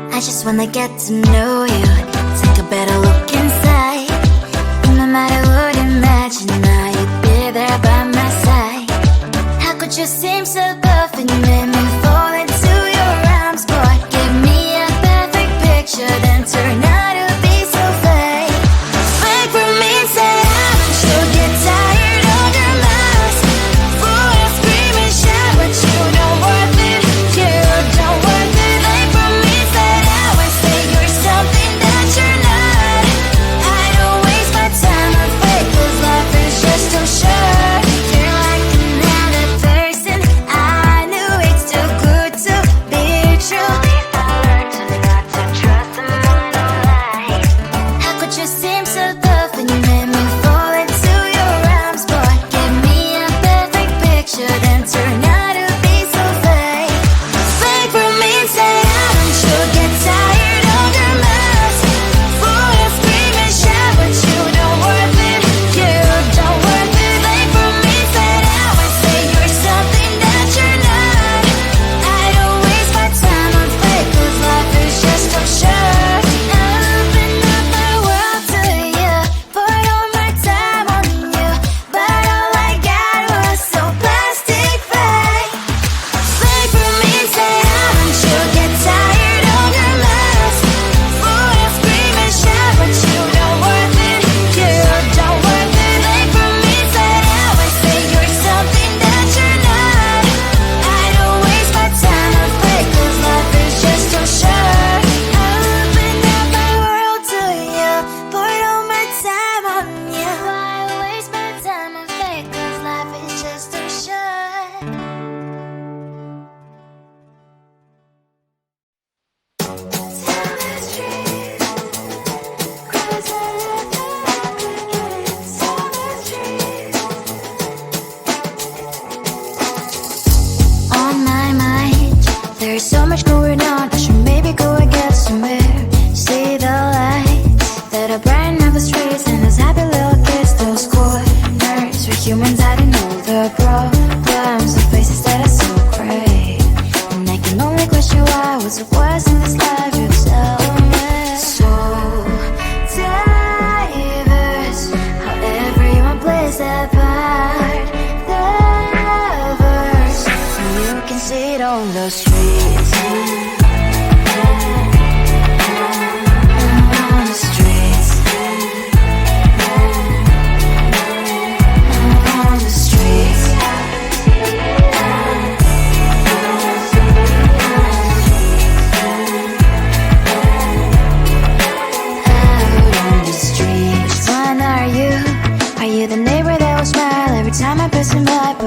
I just wanna get to know you. Take a better look inside. No matter what, imagine now you'd be there by my side. How could you seem so perfect? You made me fall into your arms, boy. Give me a perfect picture, then turn out to be so fake. Fake for me, say haven't you get tired of your lies? Fool and scream and shout, but you don't worth it. You don't worth it. Fake for me, say I would say you're something that you're not. I don't waste my time on fake, 'cause life is just too short. You're like another person I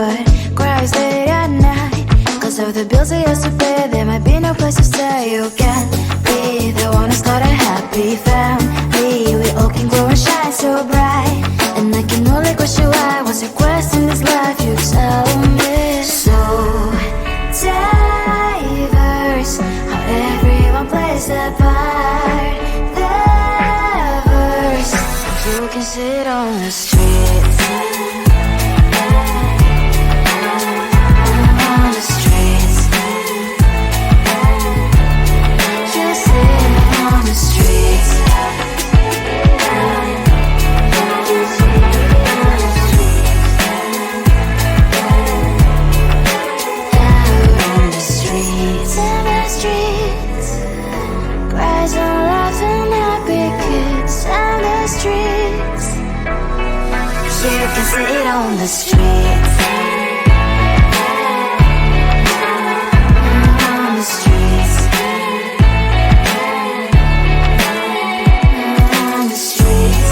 but cries late at night. Cause of the bills I used to pay, there might be no place to stay. You can be the one who's got a happy family. We all can grow and shine so bright. And I can only question why. What's your quest in this life? You tell me. So diverse, how everyone plays their part. Diverse, you can sit on the streets. On the streets. You sit on the streets. You can sit on the streets. On the streets. On the streets.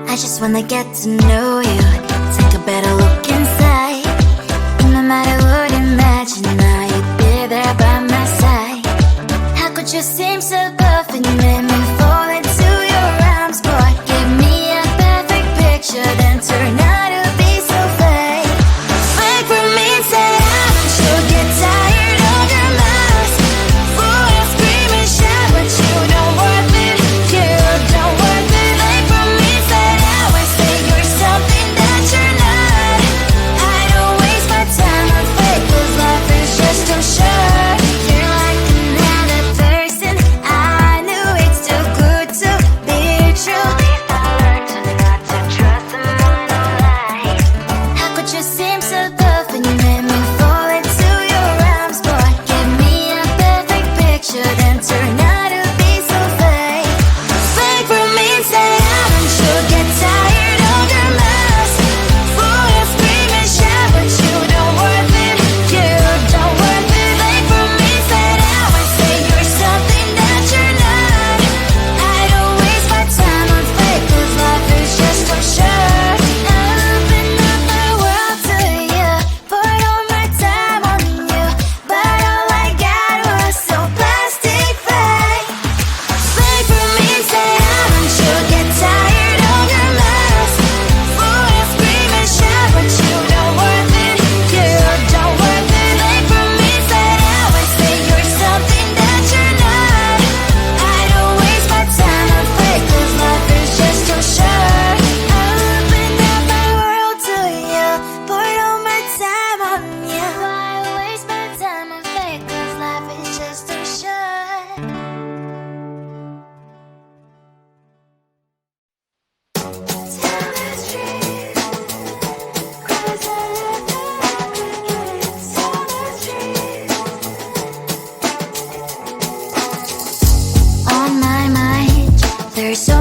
I just wanna get to know you. Take a better look inside. And no matter what you imagine, now you'd be there by my side. How could you seem so perfect? You made me fall into your arms, boy. Give me a perfect picture, then turn out to be so fake. Wait for me, say I should get tired of your lies. Boy, I scream and shout, but you don't worth it. You don't worth it. Wait for me, say I would say you're something that you're not.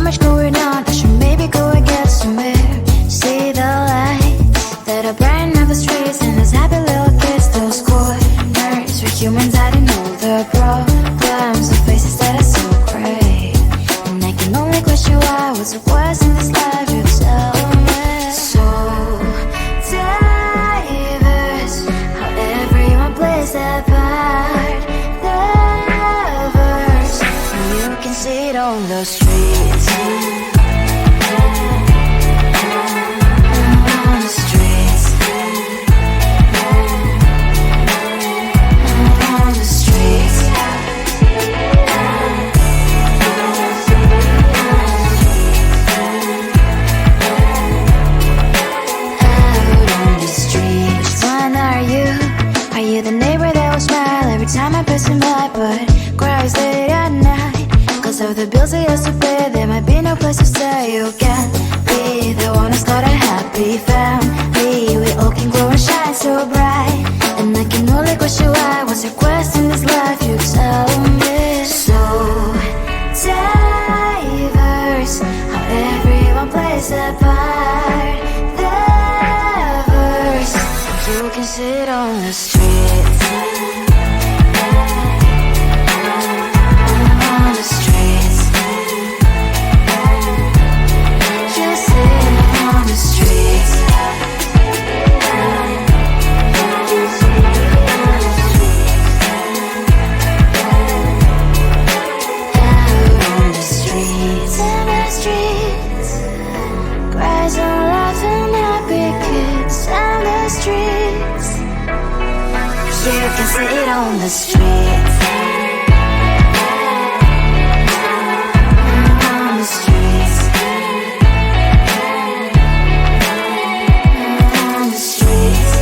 much going on, I should maybe go and get some air. See the lights that are brighten up the streets, and those happy little kids, those corners where humans hiding all the problems, the faces that are so gray. And I can only question why, what's the worst in this life, you tell me. So diverse, how everyone plays their part. Lovers, and you can see it on the streets. On the streets. On the streets. Are you the neighbor that will smile every time I pass him by, but cries late at night? Cause of the bills I used to pay, there might be no place to stay. You can be the one who's got a happy family. We all can grow and shine so bright, and I can only question why. What's your quest in this life, you tell me. So diverse, how everyone plays their part. Lovers, you can sit on the streets. On the streets. You sit on the streets. Out on the streets. On the streets. Cries and laughing happy kids. On the streets. You can see it on the streets. On the streets. On the streets.